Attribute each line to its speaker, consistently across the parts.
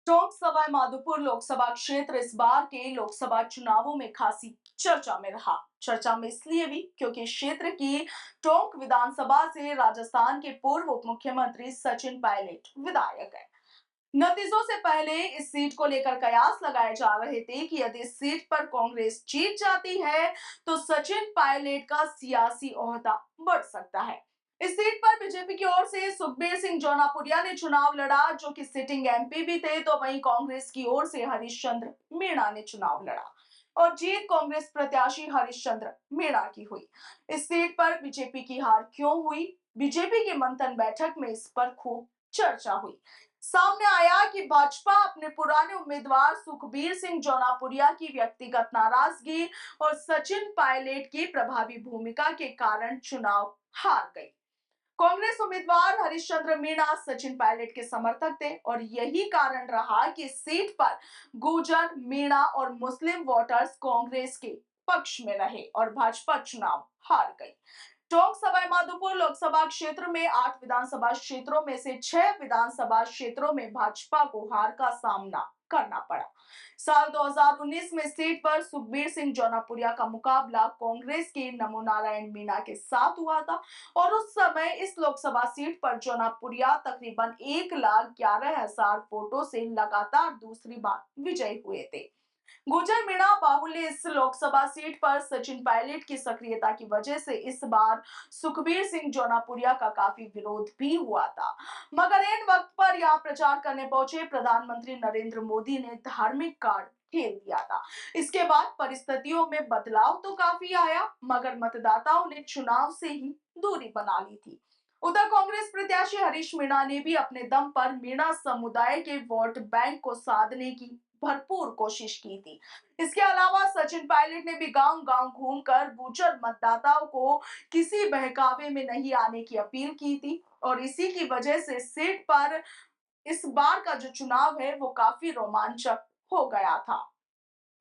Speaker 1: टोंक सवाई माधोपुर लोकसभा क्षेत्र इस बार के लोकसभा चुनावों में खासी चर्चा में रहा। चर्चा में इसलिए भी क्योंकि क्षेत्र की टोंक विधानसभा से राजस्थान के पूर्व उप मुख्यमंत्री सचिन पायलट विधायक है। नतीजों से पहले इस सीट को लेकर कयास लगाए जा रहे थे कि यदि इस सीट पर कांग्रेस जीत जाती है तो सचिन पायलट का सियासी ओहदा बढ़ सकता है। इस सीट पर बीजेपी की ओर से सुखबीर सिंह जौनापुरिया ने चुनाव लड़ा, जो कि सिटिंग एमपी भी थे, तो वहीं कांग्रेस की ओर से हरिश्चंद्र मीणा ने चुनाव लड़ा और जीत कांग्रेस प्रत्याशी हरिश्चंद्र मीणा की हुई। इस सीट पर बीजेपी की हार क्यों हुई? बीजेपी की मंथन बैठक में इस पर खूब चर्चा हुई। सामने आया कि भाजपा अपने पुराने उम्मीदवार सुखबीर सिंह जौनापुरिया की व्यक्तिगत नाराजगी और सचिन पायलट की प्रभावी भूमिका के कारण चुनाव हार गई। कांग्रेस उम्मीदवार हरिश्चंद्र मीणा सचिन पायलट के समर्थक थे और यही कारण रहा कि इस सीट पर गुर्जर, मीणा और मुस्लिम वोटर्स कांग्रेस के पक्ष में रहे और भाजपा चुनाव हार गई। टोंक सवाईमाधोपुर लोकसभा क्षेत्र में 8 विधानसभा क्षेत्रों में से 6 विधानसभा क्षेत्रों में भाजपा को हार का सामना करना पड़ा। साल 2019 में सीट पर सुखबीर सिंह जौनापुरिया का मुकाबला कांग्रेस के नमो नारायण मीणा के साथ हुआ था और उस समय इस लोकसभा सीट पर जौनापुरिया तकरीबन 1,11,000 वोटों से लगातार दूसरी बार विजयी हुए थे। गुर्जर मीणा बाहुल्य इस लोकसभा सीट पर सचिन पायलट की सक्रियता की वजह से इस बार सुखबीर सिंह जौनापुरिया का काफी विरोध भी हुआ था, मगर इन वक्त पर यहाँ प्रचार करने पहुंचे प्रधानमंत्री नरेंद्र मोदी ने धार्मिक कार्ड खेल दिया था। इसके बाद परिस्थितियों में बदलाव तो काफी आया, मगर मतदाताओं ने चुनाव से ही दूरी बना ली थी। उधर कांग्रेस प्रत्याशी हरीश मीणा ने भी अपने दम पर मीणा समुदाय के वोट बैंक को साधने की भरपूर कोशिश की थी। इसके अलावा सचिन पायलट ने भी गांव-गांव घूमकर गुर्जर मतदाताओं को किसी बहकावे में नहीं आने की अपील की थी और इसी की वजह से सीट पर इस बार का जो चुनाव है वो काफी रोमांचक हो गया था।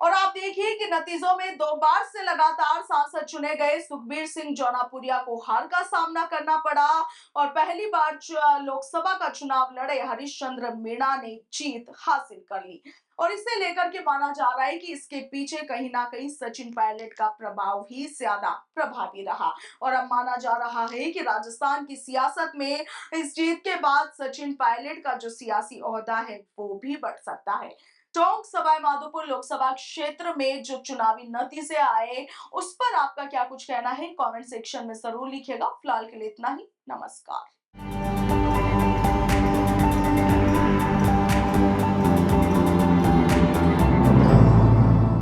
Speaker 1: और आप देखिए कि नतीजों में 2 बार से लगातार सांसद चुने गए सुखबीर सिंह जौनापुरिया को हार का सामना करना पड़ा और पहली बार लोकसभा का चुनाव लड़े हरिश्चंद्र मीणा ने जीत हासिल कर ली और इसे लेकर के माना जा रहा है कि इसके पीछे कहीं ना कहीं सचिन पायलट का प्रभाव ही ज्यादा प्रभावी रहा और अब माना जा रहा है कि राजस्थान की सियासत में इस जीत के बाद सचिन पायलट का जो सियासी ओहदा है वो भी बढ़ सकता है। टोंक सवाईमाधोपुर लोकसभा क्षेत्र में जो चुनावी नतीजे आए उस पर आपका क्या कुछ कहना है? कमेंट सेक्शन में जरूर लिखिएगा। फिलहाल के लिए इतना ही। नमस्कार।